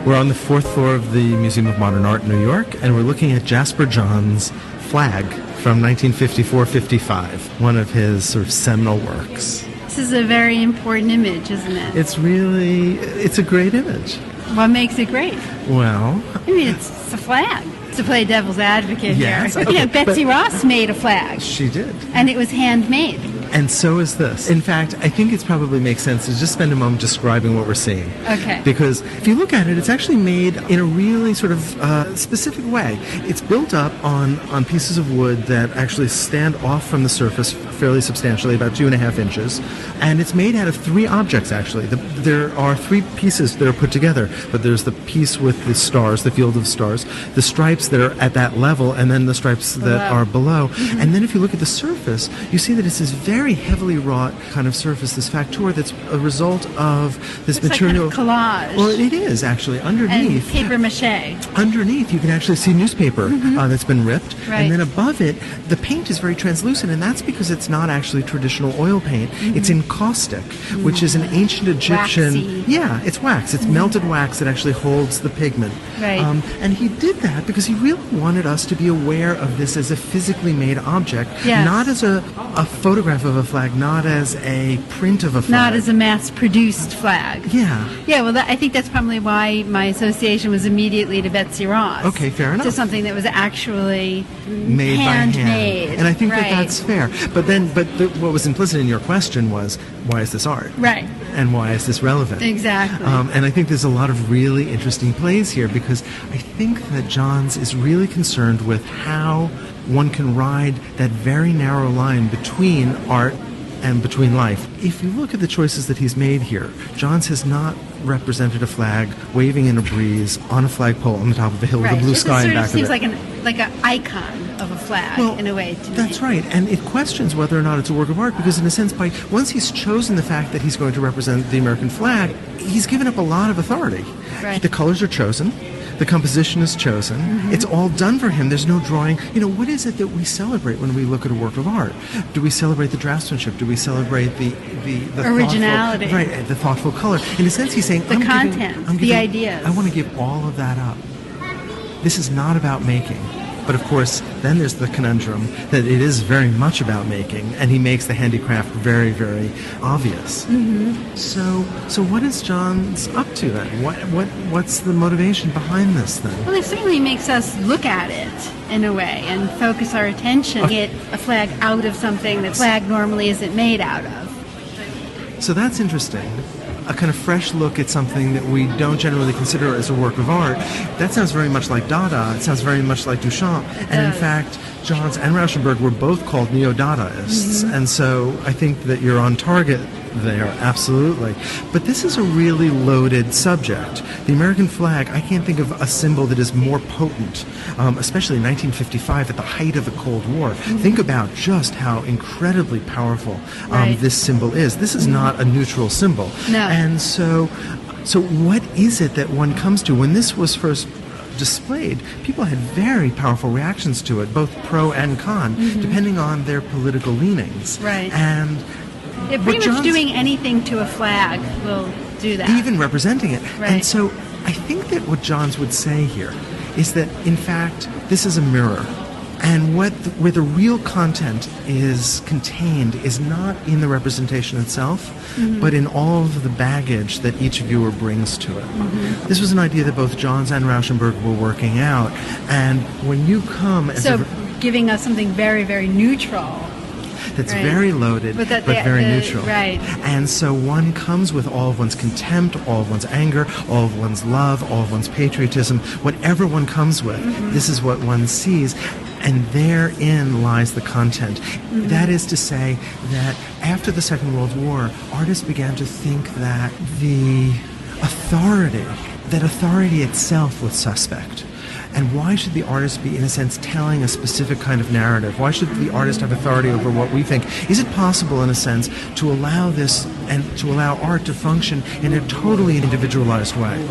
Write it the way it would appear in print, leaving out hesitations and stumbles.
We're on the 4th floor of the Museum of Modern Art in New York, and we're looking at Jasper Johns' flag from 1954-55, one of his sort of seminal works. This is a very important image, isn't it? It's a great image. What makes it great? Well, I mean, it's a flag. To play devil's advocate yes, here. okay, Betsy Ross made a flag. She did. And it was handmade. And so is this. In fact, I think it probably makes sense to just spend a moment describing what we're seeing. Okay. Because if you look at it, it's actually made in a really sort of specific way. It's built up on pieces of wood that actually stand off from the surface fairly substantially, about 2.5 inches. And it's made out of 3 objects, actually. There are 3 pieces that are put together. But there's the piece with the stars, the field of stars, the stripes that are at that level, and then the stripes that are below. Mm-hmm. And then if you look at the surface, you see that it's this very heavily wrought kind of surface, this facture that's a result of this material. Like kind of collage. Well, it is actually underneath. And paper mache. Underneath, you can actually see newspaper that's been ripped, right. And then above it, the paint is very translucent, and that's because it's not actually traditional oil paint. It's encaustic, which is an ancient Egyptian. Waxy. Yeah, it's wax. It's melted wax that actually holds the pigment. Right. And he did that because he really wanted us to be aware of this as a physically made object, yes. Not as a photograph of a flag, not as a print of a flag. Not as a mass-produced flag. Yeah. Yeah, well, I think that's probably why my association was immediately to Betsy Ross. Okay, fair enough. To something that was actually made handmade. By hand. And I think right. that's fair. But then, what was implicit in your question was, why is this art? Right. And why is this relevant? Exactly. And I think there's a lot of really interesting plays here because I think that Johns is really concerned with how one can ride that very narrow line between art and between life. If you look at the choices that he's made here, Johns has not represented a flag waving in a breeze on a flagpole on the top of a hill with a blue sky in back of it. It seems like an icon of a flag in a way to me. That's right, and it questions whether or not it's a work of art because in a sense, once he's chosen the fact that he's going to represent the American flag, he's given up a lot of authority. Right. The colors are chosen. The composition is chosen. It's all done for him. There's no drawing. What is it that we celebrate when we look at a work of art? Do we celebrate the draftsmanship? Do we celebrate the originality? Thoughtful, right, the thoughtful color. In a sense, he's saying, the content, the ideas. I want to give all of that up. This is not about making. But of course, then there's the conundrum that it is very much about making, and he makes the handicraft very, very obvious. So what is Johns up to then? What's the motivation behind this then? Well, it certainly makes us look at it in a way and focus our attention, get a flag out of something that flag normally isn't made out of. So that's interesting. A kind of fresh look at something that we don't generally consider as a work of art. That sounds very much like Dada. It sounds very much like Duchamp. And in fact, Johns and Rauschenberg were both called neo-Dadaists. And so I think that you're on target there, absolutely. But this is a really loaded subject. The American flag, I can't think of a symbol that is more potent, especially in 1955 at the height of the Cold War. Think about just how incredibly powerful this symbol is. This is not a neutral symbol. No. And so what is it that one comes to? When this was first displayed, people had very powerful reactions to it, both pro and con, depending on their political leanings. Right. And pretty much doing anything to a flag will do that. Even representing it. Right. And so I think that what Johns would say here is that, in fact, this is a mirror. And where the real content is contained is not in the representation itself, but in all of the baggage that each viewer brings to it. This was an idea that both Johns and Rauschenberg were working out. And when you come as giving us something very, very neutral. That's very loaded, but very neutral. Right. And so one comes with all of one's contempt, all of one's anger, all of one's love, all of one's patriotism. Whatever one comes with, this is what one sees. And therein lies the content. That is to say that after the Second World War, artists began to think that the authority itself was suspect. And why should the artist be, in a sense, telling a specific kind of narrative? Why should the artist have authority over what we think? Is it possible, in a sense, to allow this and to allow art to function in a totally individualized way?